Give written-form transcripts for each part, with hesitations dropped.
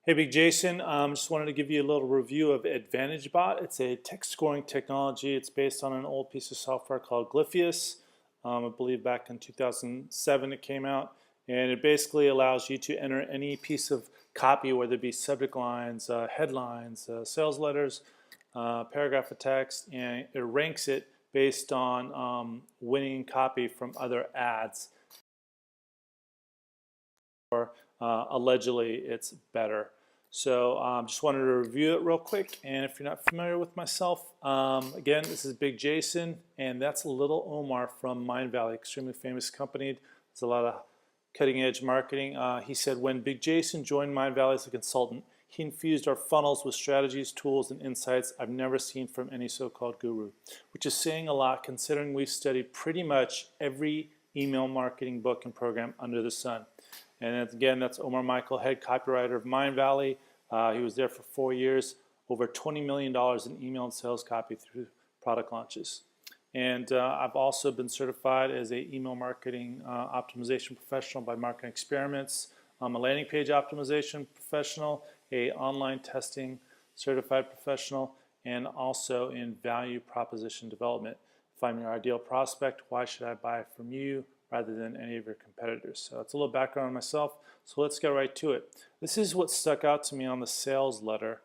Hey, Big Jason. Just wanted to give you a little review of AdvantageBot. It's a text scoring technology. It's based on an old piece of software called Glyphius. I believe back in 2007 it came out. And it basically allows you to enter any piece of copy, whether it be subject lines, headlines, sales letters, paragraph of text, and it ranks it based on winning copy from other ads. Allegedly it's better. So just wanted to review it real quick. And if you're not familiar with myself, again, this is Big Jason, and that's Little Omar from Mindvalley, extremely famous company. There's a lot of cutting edge marketing. He said, when Big Jason joined Mindvalley as a consultant, he infused our funnels with strategies, tools, and insights I've never seen from any so-called guru, which is saying a lot considering we've studied pretty much every email marketing book and program under the sun. And again, that's Omar Michael, head copywriter of Mindvalley. He was there for 4 years, over $20 million in email and sales copy through product launches. And I've also been certified as an email marketing optimization professional by Marketing Experiments. I'm a landing page optimization professional, a online testing certified professional, and also in value proposition development. If I'm your ideal prospect, why should I buy from you rather than any of your competitors? So it's a little background on myself. So let's get right to it. This is what stuck out to me on the sales letter.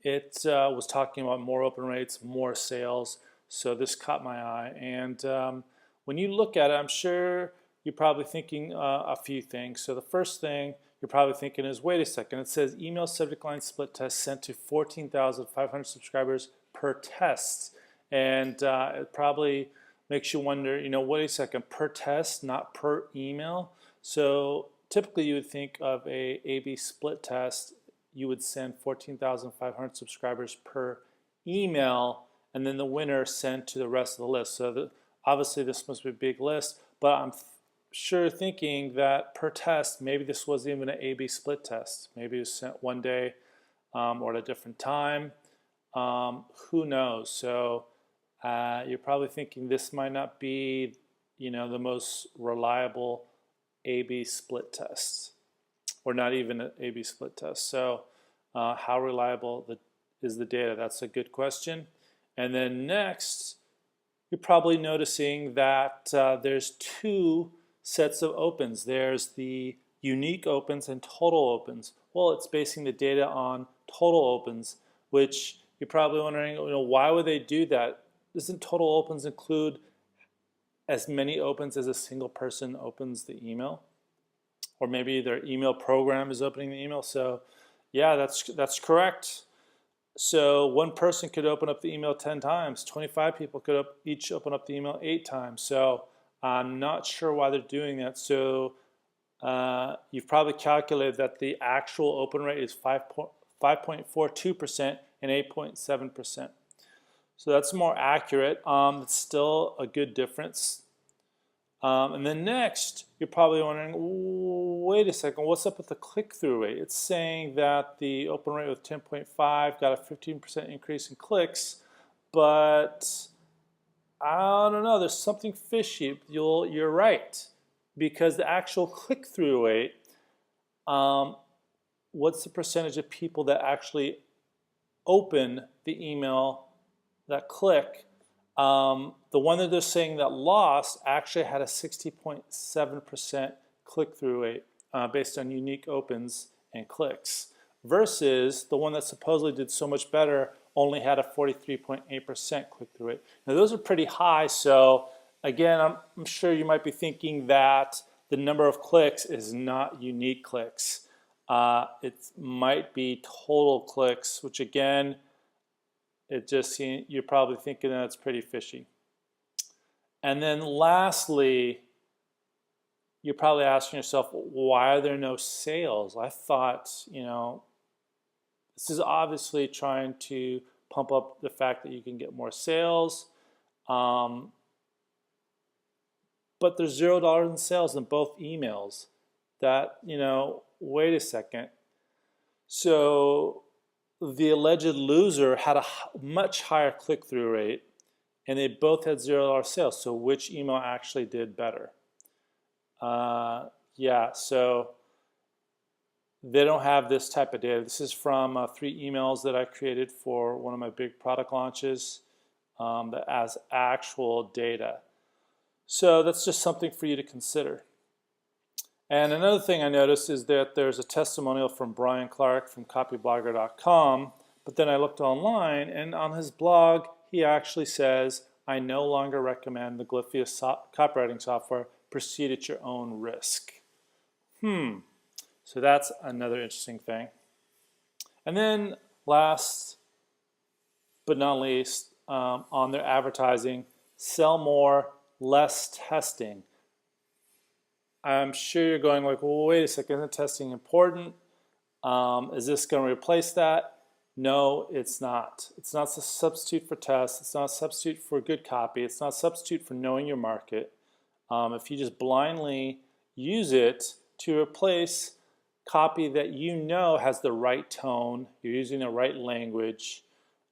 It was talking about more open rates, more sales. So this caught my eye. And when you look at it, I'm sure you're probably thinking a few things. So the first thing you're probably thinking is, wait a second, it says email subject line split test sent to 14,500 subscribers per test. And it probably makes you wonder, wait a second, per test, not per email. So typically you would think of a A/B split test, you would send 14,500 subscribers per email, and then the winner sent to the rest of the list. So obviously this must be a big list, but I'm sure thinking that per test, maybe this wasn't even an A/B split test. Maybe it was sent one day or at a different time. Who knows? So you're probably thinking this might not be, the most reliable A/B split test, or not even an A/B split test. So how reliable is the data? That's a good question. And then next, you're probably noticing that there's two sets of opens. There's the unique opens and total opens. Well, it's basing the data on total opens, which you're probably wondering, why would they do that? Doesn't total opens include as many opens as a single person opens the email? Or maybe their email program is opening the email. So yeah, that's correct. So one person could open up the email 10 times. 25 people could each open up the email 8 times. So I'm not sure why they're doing that. So you've probably calculated that the actual open rate is 5.42% and 8.7%. So that's more accurate. It's still a good difference. And then next, you're probably wondering, wait a second, what's up with the click-through rate? It's saying that the open rate with 10.5 got a 15% increase in clicks, but I don't know, there's something fishy. You're right, because the actual click-through rate, what's the percentage of people that actually open the email that click? The one that they're saying that lost actually had a 60.7% click-through rate based on unique opens and clicks, versus the one that supposedly did so much better only had a 43.8% click-through rate. Now those are pretty high, so again, I'm sure you might be thinking that the number of clicks is not unique clicks. It might be total clicks, which again, you're probably thinking that it's pretty fishy. And then lastly, you're probably asking yourself, why are there no sales? I thought, this is obviously trying to pump up the fact that you can get more sales. But there's $0 in sales in both emails. That, wait a second. So the alleged loser had a much higher click-through rate, and they both had $0 sales. So which email actually did better? Yeah, so they don't have this type of data. This is from 3 emails that I created for one of my big product launches that has actual data. So that's just something for you to consider. And another thing I noticed is that there's a testimonial from Brian Clark from copyblogger.com, but then I looked online, and on his blog he actually says, I no longer recommend the Glyphius copywriting software. Proceed at your own risk. So that's another interesting thing. And then last but not least, on their advertising, sell more, less testing. I'm sure you're going like, well, wait a second, isn't testing important? Is this going to replace that? No, it's not. It's not a substitute for tests. It's not a substitute for good copy. It's not a substitute for knowing your market. If you just blindly use it to replace copy that you know has the right tone, you're using the right language,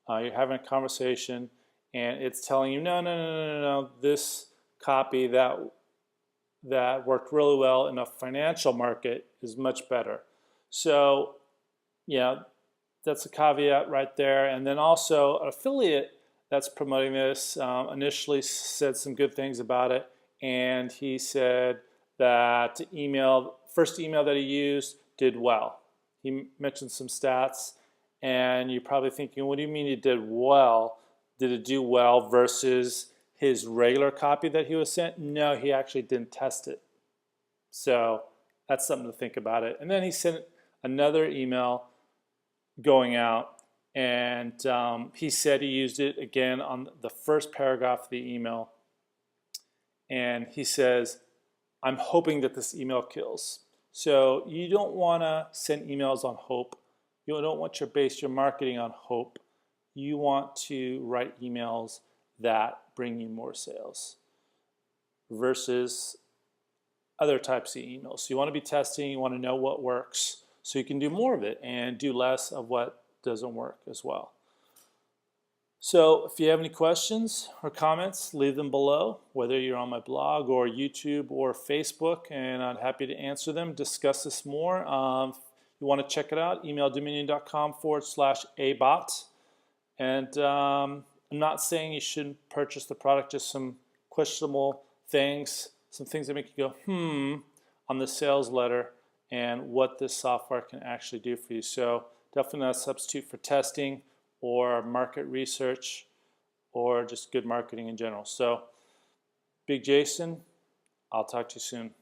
you're having a conversation, and it's telling you, no, this copy that worked really well in a financial market is much better. So, yeah, that's a caveat right there. And then also, an affiliate that's promoting this initially said some good things about it, and he said that first email that he used did well. He mentioned some stats, and you're probably thinking, what do you mean it did well? Did it do well versus his regular copy that he was sent? No, he actually didn't test it. So that's something to think about it. And then he sent another email going out, and he said he used it again on the first paragraph of the email. And he says, I'm hoping that this email kills. So you don't want to send emails on hope. You don't want to base your marketing on hope. You want to write emails that bring you more sales versus other types of emails. So you want to be testing, you want to know what works so you can do more of it and do less of what doesn't work as well. So if you have any questions or comments, leave them below, whether you're on my blog or YouTube or Facebook, and I'm happy to answer them, discuss this more. If you want to check it out, emaildominion.com/abot. And I'm not saying you shouldn't purchase the product, just some questionable things, some things that make you go, on the sales letter and what this software can actually do for you. So definitely not a substitute for testing or market research or just good marketing in general. So, Big Jason, I'll talk to you soon.